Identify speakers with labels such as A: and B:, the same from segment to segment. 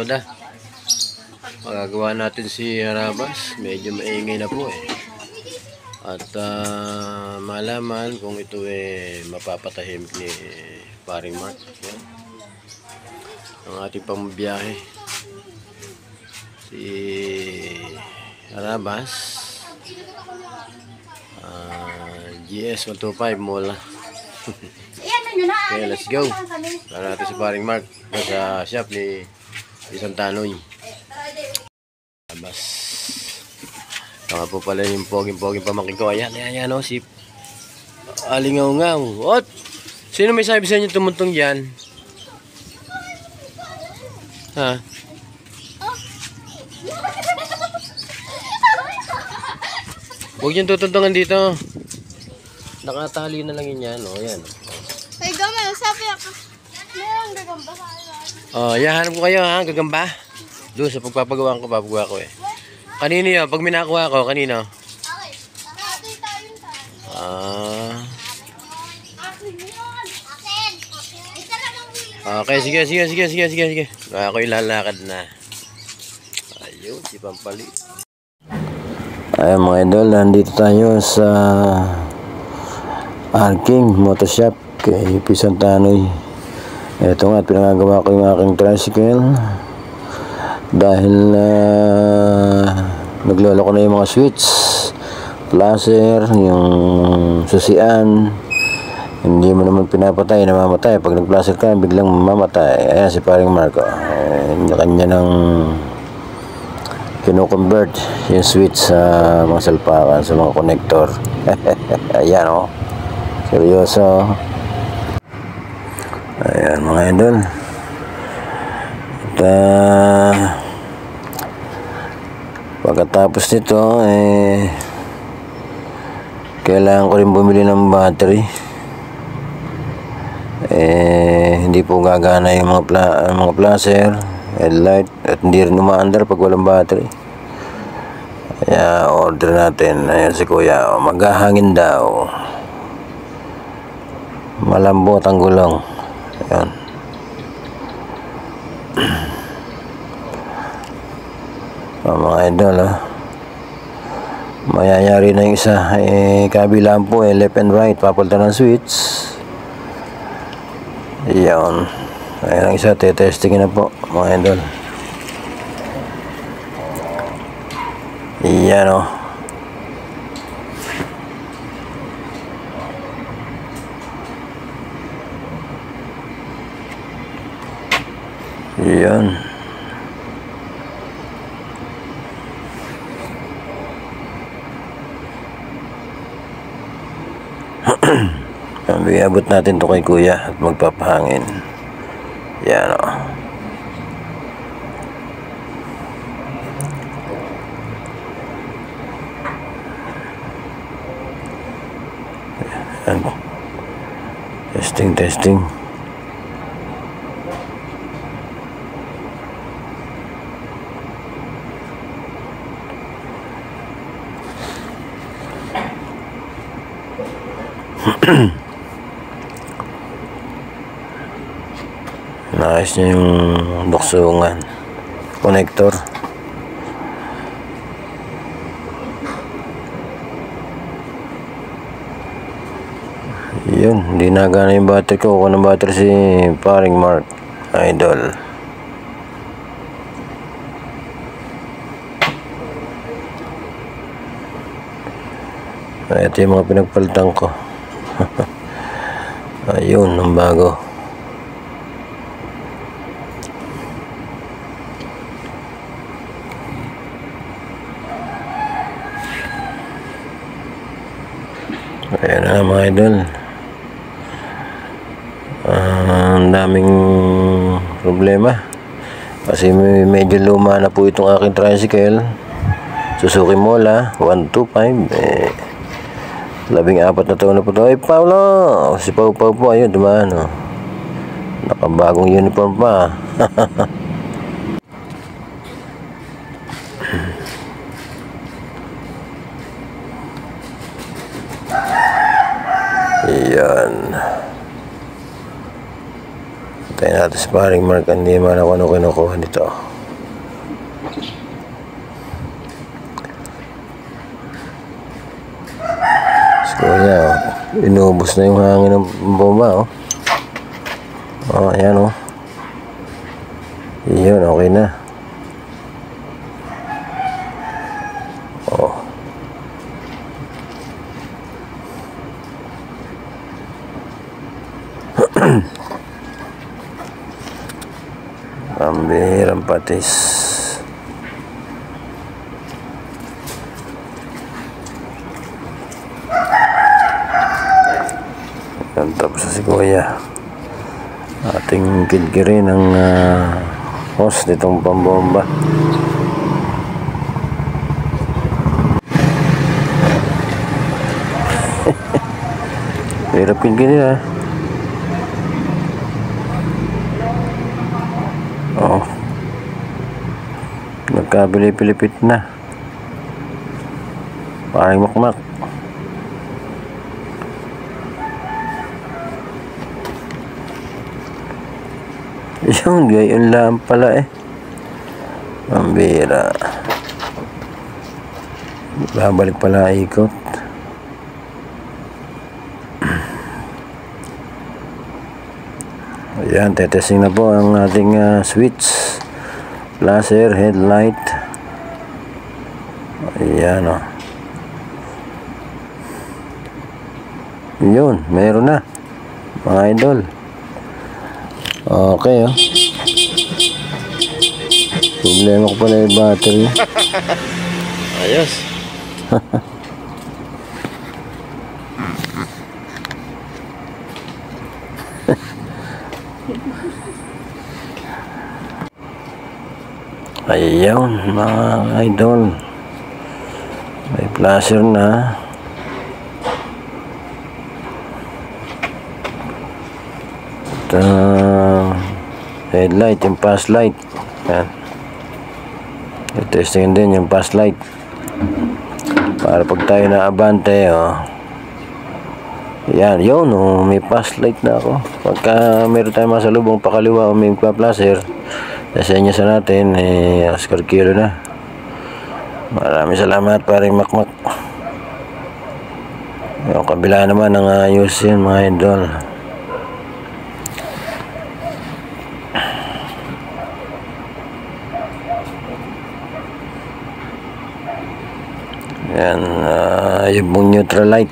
A: metoda. Magagawa natin si Harabas. Medyo maingay na po eh. At malaman kung ito mapapatahimik ni paring Mark. Yan. Ang ating pambiyahe. Si Harabas. GS 125 Mola. Okay, let's go. Para natin si paring Mark sa shop ni Isang Tanoy. Harabas. Tama po pala yung poging-poging pamangkin ko. Ayan, o, si Alingaw-ngaw. What? Sino may sabi sa inyo tumuntong dyan? Ha? Huwag yung tutuntungan dito. Nakatali na lang yun yan. O, yan.
B: Ay, gamay. Sabi ako. Mayroong gagamba sa akin.
A: O, yahanap ko kayo, ha? Gagamba. Doon sa pagpapagawa ko, papagawa ko eh. Kanino yun? Pag minakuha ko, kanino? Okay, sige. Ako ilalakad na. Ayun, si Pampali. Ayun mga idol, nandito tayo sa Arking Motoshop kay Isang Tanoy. Ito nga, pinagagawa ko yung aking tricycle. Dahil naglolo ko na yung mga switch, placer, yung susian. Hindi mo naman pinapatay, namamatay. Pag nag-placer ka, biglang mamamatay. Ayan si paring Marco. Kanya nang kino-convert yung switch sa mga salpakan, sa mga connector. Ayan o. Seryoso. Ayan mga idol. Pagkatapos nito kailangan ko rin bumili ng battery. Hindi po gagana yung mga placer, headlight, at hindi rin umaandar pag walang battery. Kaya order natin. Ayan si kuya, maghahangin daw, malambot ang gulong. Ayan. Mga idol, mayayari na yung isa. Kabilang po left and right, papalta ng switch. Iyan. Ayan ang isa, testingin na po mga idol. Iyan o. Iyan. Iabot natin to kay kuya at magpapahangin. Yan o. Yan. Testing. Naayos niya yung buksungan connector. Yun, hindi nagana yung battery ko. Kuha ng battery si paring Mark idol. Ito yung mga pinagpalitan ko. Ayun, ang bago. Ayan na mga idol. Ang daming problema kasi medyo luma na po itong aking tricycle. Suzuki Mola 125. 14 na taon na po ito. Ay Paulo, si Pau po, ayun dumaan o. Nakabagong uniform pa. Yan. Tayo natin sa paring Mark. Hindi man ako kinukuha nito. Kuya, oh. Inubos na yung hangin ng bomba, oh. Oh, ayan, oh. Iyon, okay na. Oh. Pambihirang patis. Yan, tapos na si Kuya. Ating kidkirin ang hose nitong pambomba. Hirap kidkirin, ha. Oh. Nagkabili-pilipit na. Parang makmak. Yung gayon lang pala, eh. Ang bira. Babalik pala ikot. Ayan, tetesting na po ang ating switch, flasher, headlight. Ayan, o. Yun, meron na, mga idol. Okay, o. Problema ko pala yung battery.
C: Ayos.
A: Ayan, mga idol. May flasher na. At headlight, yung pass light. Ayan. I-testing din yung pass light. Para pag tayo na-abante, oh. Ayan, yun, oh. May pass light na ako. Pagka meron tayo masalubong pakaliwa o may flasher, nasenya sa natin, Oscar Kilo na. Maraming salamat, paring makmak. Yung kabila naman ng ayos yun, mga idol. Yan, yung pong neutral light.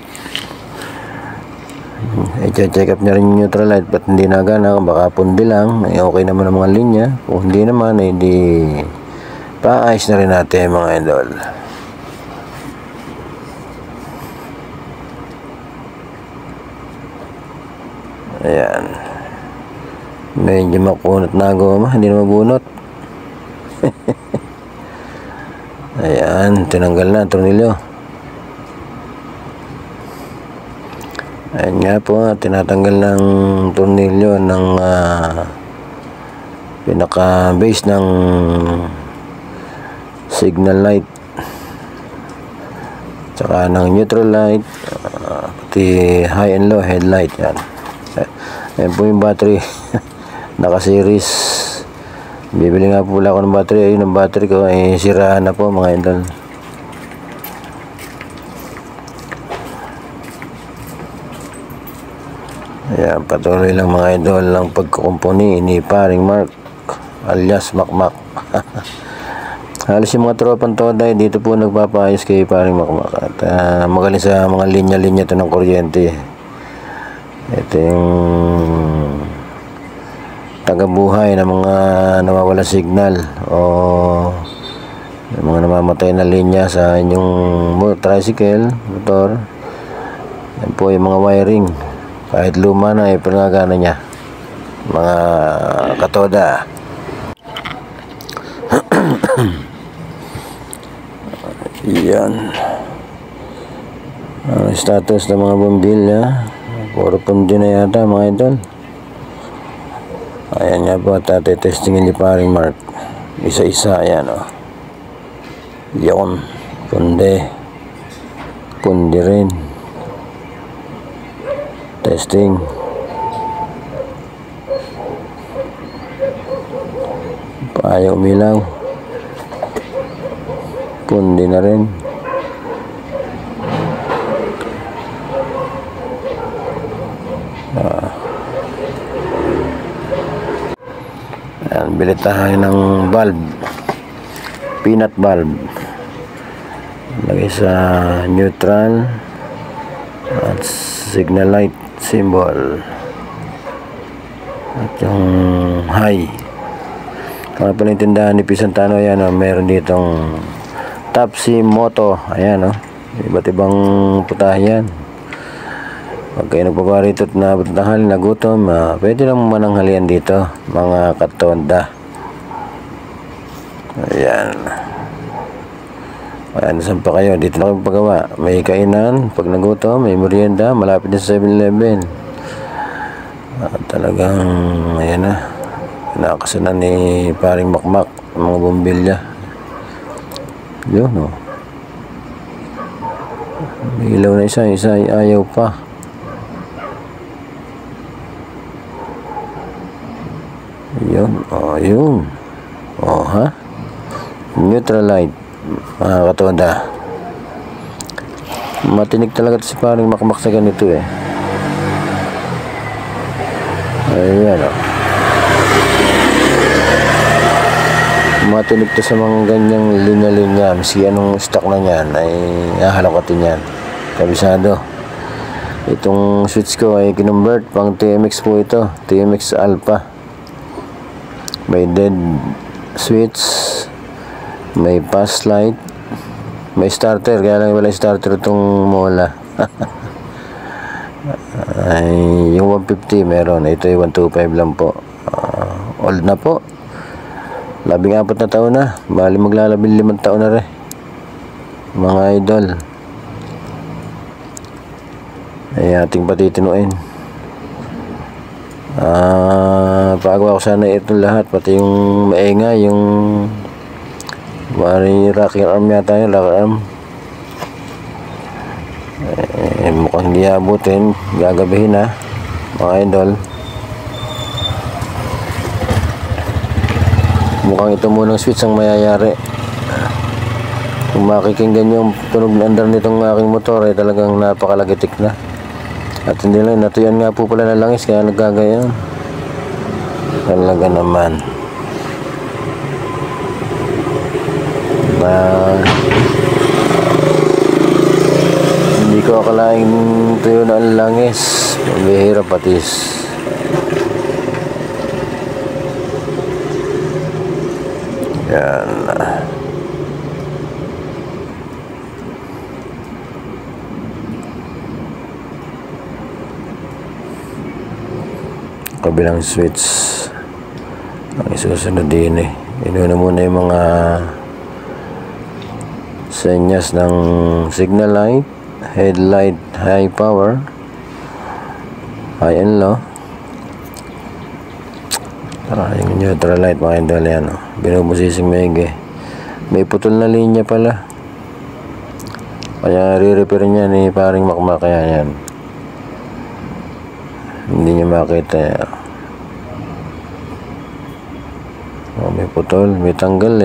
A: I-check up niya rin yung neutral light. Ba't hindi nagana? Baka pundi lang. Okay naman ang mga linya. Kung hindi naman, hindi paayos na rin natin, mga idol. Ayan. Medyo makunot na goma. Hindi na mabunot. Ayan, tinanggal na ang tornilyo. Ayan nga po, tinatanggal ng tornilyo ng pinaka-base ng signal light, tsaka ng neutral light, pati high and low headlight. Yan. Ayan po yung battery. Naka-series. Bibili nga po pala ako ng battery. Ayun ang battery ko, siraan na po, mga idol. Ayan, patuloy lang, mga idol, lang pagkukumpuni ni paring Mark alias Makmak. Halos yung mga tropang Today dito po nagpapaayos kay paring Makmak. At magaling sa mga linya-linya ito ng kuryente. Ito yung tagabuhay ng mga nawawala signal o yung mga namamatay na linya sa inyong tricycle, motor. Yan po yung mga wiring. Kahit luma na, pinagana niya. Mga katoda. Yan. Ang status ng mga bombilya. Puro pundi na yata, mga idol. Ayan nga po, testingin ni paring Mark. Isa-isa, ayan, o. Yun. Pundi. Pundi rin. Testing. Ayaw umilaw. Pundi na rin. Yan, bili tayo ng bulb, peanut bulb. Lagay sa neutral at signal light symbol at yung high. Mga palintindahan ni Pisantano, yan meron ditong Tapsi Moto, ayan iba't ibang putahe yan. Pag kayo nagpaparito at nabutanghali na gutom, pwede lang mananghalian dito mga katonda. Ayan. Ayan, saan pa kayo? Dito na kayo pagawa. May kainan, pag nagutom, may merienda, malapit na sa 7-Eleven. Talagang, ayan na. Nakakasanan ni paring Makmak, mga bumbilya. Yun, May ilaw na isa ay ayaw pa. Yun, yun. Ha? Neutral light. Mga katonda, matinig talaga si paring Makmak sa ganito ayan matinig to sa mga ganyang linya-linya. Miski anong stock na yan ay hahalakotin yan, kabisado. Itong switch ko ay kinonvert pang TMX po ito, TMX Alpha. May dead switch, may pass light, may starter, kaya lang wala starter itong Mola. Ay, yung 150 meron, ito ay 125 lang po. Old na po, 14 na taon na, bali maglalabing 5 taon na rin mga idol. Ay ating patitinuin. Pagawa ko sana itong lahat, pati yung maingay, yung may rocking arm yata yun, rocker arm. Mukhang hindi abutin, gagabihin na mga idol. Mukhang ito munang switch ang mayayari. Kung makikinggan yung tunog na andar nitong aking motor ay talagang napakalagitik na. At hindi lang, natuyan nga po pala na langis kaya nagkagayon. Talaga naman. Hindi ko akalaing tuyo na ang langis. Pambihira patis. Yan. Kabilang switch ang isusunod din Inuna muna yung mga senyas ng signal light, headlight, high power, high and low. Yung neutral light mga idol yan binubusising may putol na linya pala, kaya re-repair niya ni paring Makmak. Kaya yan hindi niya makita may putol, may tanggal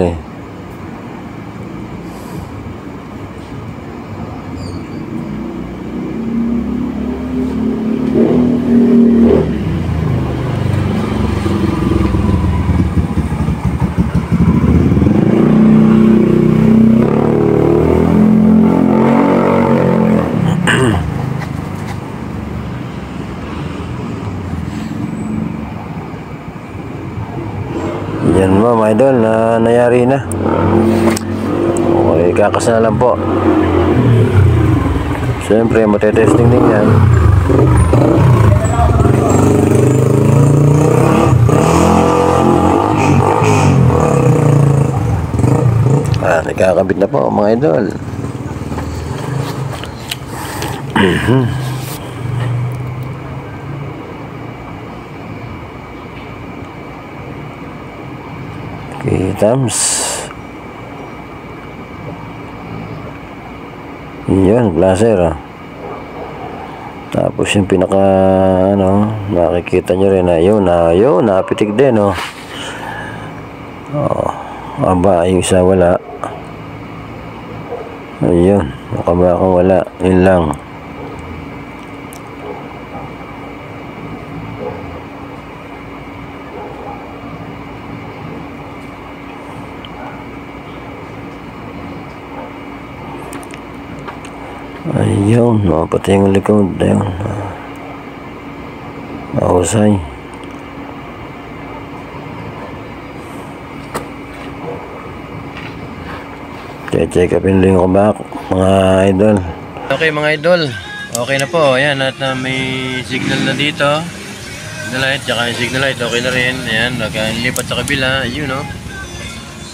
A: Yan mga idol, na nayari na. Okay, kakas na lang po. Siyempre, matetesting din yan. Nakakabit na po mga idol. Okay, thumbs. Yun, blazer Tapos yung pinaka makikita nyo rin yun, napitik din aba, yung isa wala. Ayun, nakabakang wala. Yun lang. Ayun, nakapatay yung likod. Ayun. Mahusay. Check upin lang yung kabak, mga idol. Okay mga idol, okay na po. Ayan, at may signal na dito. Signal light, tsaka yung signal light, okay na rin. Ayan, nagkalipat sa kabila. Ayun, no?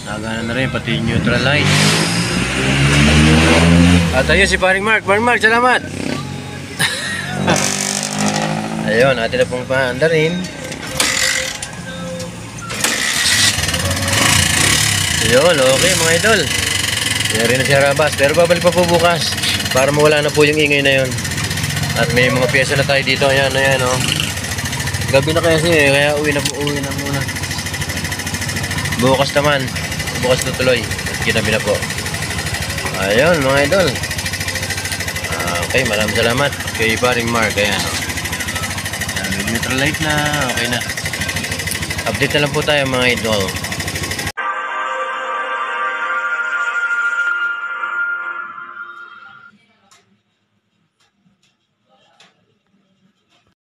A: Nagana na rin, pati neutral light. At ayun si Paring Mark. Paring Mark, salamat! Ayun, atin na pong paanda rin. Ayun, okay mga idol. Yan rin na si Harabas. Pero babalik pa po bukas para mawala na po yung ingay na yun. At may mga pyesa na tayo dito. Ayan, ayan, oh. Gabi na kasi kaya uwi na muna. Bukas naman. Bukas na tuloy. At kinabi na po. Ayun, mga idol. Okay, maraming salamat kay Paring Mark. Ayan, oh. May neutral light na. Okay na. Update na lang po tayo mga idol.